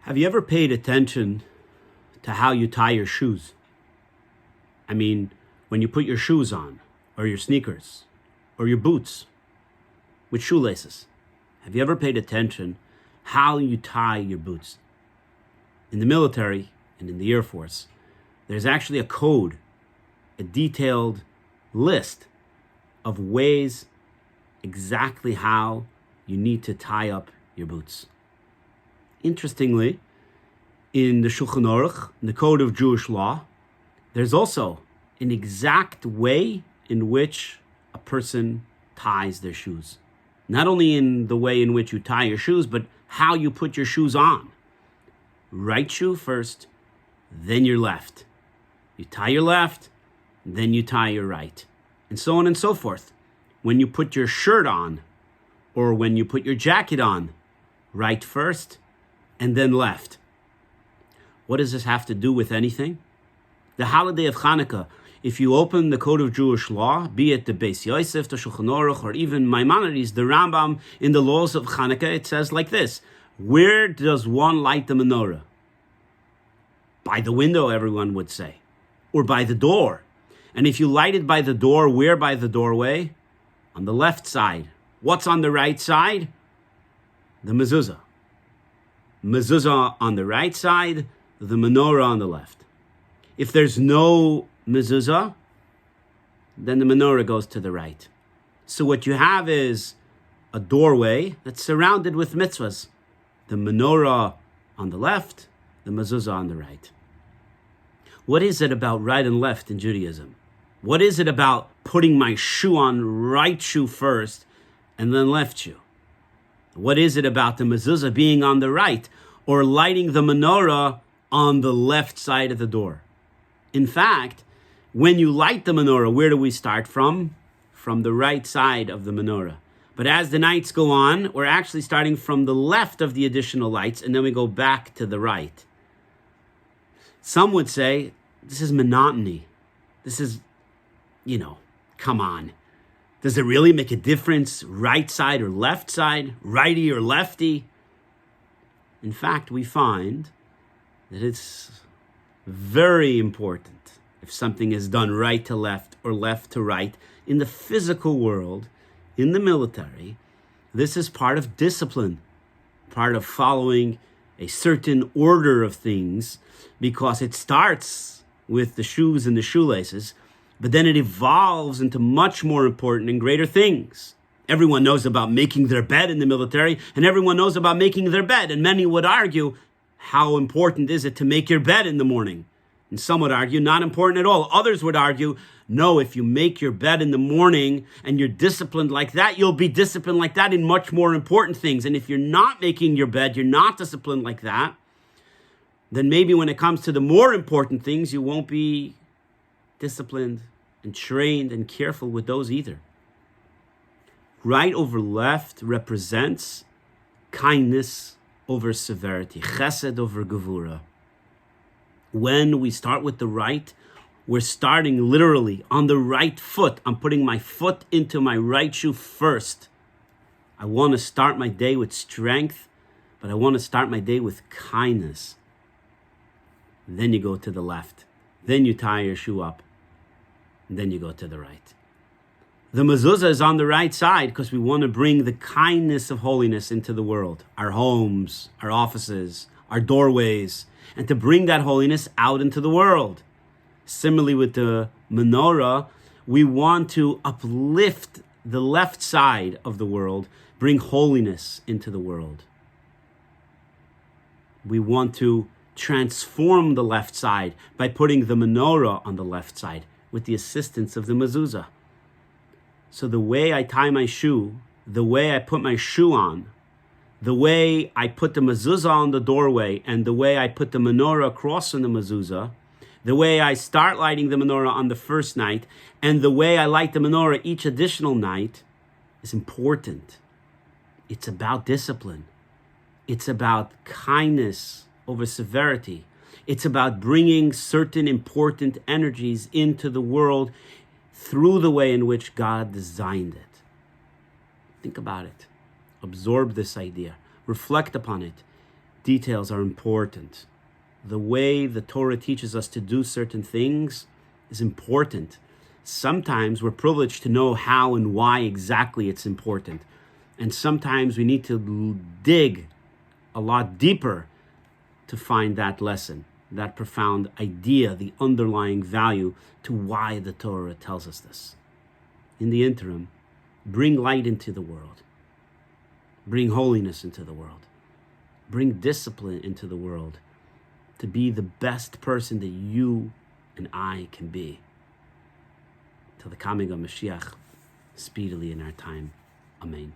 Have you ever paid attention to how you tie your shoes? I mean, when you put your shoes on, or your sneakers, or your boots, with shoelaces. Have you ever paid attention how you tie your boots? In the military and in the Air Force, there's actually a code, a detailed list of ways exactly how you need to tie up your boots. Interestingly, in the Shulchan Aruch, in the Code of Jewish Law, there's also an exact way in which a person ties their shoes. Not only in the way in which you tie your shoes, but how you put your shoes on. Right shoe first, then your left. You tie your left, then you tie your right. And so on and so forth. When you put your shirt on, or when you put your jacket on, right first, and then left. What does this have to do with anything? The holiday of Chanukah, if you open the Code of Jewish Law, be it the Beis Yosef, the Shulchan Aruch, or even Maimonides, the Rambam, in the laws of Chanukah, it says like this: where does one light the menorah? By the window, everyone would say, or by the door. And if you light it by the door, where by the doorway? On the left side. What's on the right side? The mezuzah. Mezuzah on the right side, the menorah on the left. If there's no mezuzah, then the menorah goes to the right. So what you have is a doorway that's surrounded with mitzvahs. The menorah on the left, the mezuzah on the right. What is it about right and left in Judaism? What is it about putting my shoe on right shoe first and then left shoe? What is it about the mezuzah being on the right or lighting the menorah on the left side of the door? In fact, when you light the menorah, where do we start from? From the right side of the menorah. But as the nights go on, we're actually starting from the left of the additional lights, and then we go back to the right. Some would say, this is monotony. This is, come on. Does it really make a difference, right side or left side, righty or lefty? In fact, we find that it's very important if something is done right to left or left to right. In the physical world, in the military, this is part of discipline, part of following a certain order of things, because it starts with the shoes and the shoelaces, but then it evolves into much more important and greater things. Everyone knows about making their bed in the military, and everyone knows about making their bed. And many would argue, how important is it to make your bed in the morning? And some would argue, not important at all. Others would argue, no, if you make your bed in the morning and you're disciplined like that, you'll be disciplined like that in much more important things. And if you're not making your bed, you're not disciplined like that, then maybe when it comes to the more important things, you won't be disciplined and trained and careful with those either. Right over left represents kindness over severity, chesed over gevura. When we start with the right, we're starting literally on the right foot. I'm putting my foot into my right shoe first. I want to start my day with strength, but I want to start my day with kindness. Then you go to the left. Then you tie your shoe up. And then you go to the right. The mezuzah is on the right side because we want to bring the kindness of holiness into the world. Our homes, our offices, our doorways, and to bring that holiness out into the world. Similarly with the menorah, we want to uplift the left side of the world, bring holiness into the world. We want to transform the left side by putting the menorah on the left side with the assistance of the mezuzah. So the way I tie my shoe, the way I put my shoe on, the way I put the mezuzah on the doorway, and the way I put the menorah across on the mezuzah, the way I start lighting the menorah on the first night, and the way I light the menorah each additional night is important. It's about discipline. It's about kindness over severity. It's about bringing certain important energies into the world through the way in which God designed it. Think about it. Absorb this idea. Reflect upon it. details are important. The way the Torah teaches us to do certain things is important. Sometimes we're privileged to know how and why exactly it's important. And sometimes we need to dig a lot deeper to find that lesson, that profound idea, the underlying value to why the Torah tells us this. In the interim, bring light into the world. Bring holiness into the world. Bring discipline into the world to be the best person that you and I can be. Till the coming of Mashiach speedily in our time. Amen.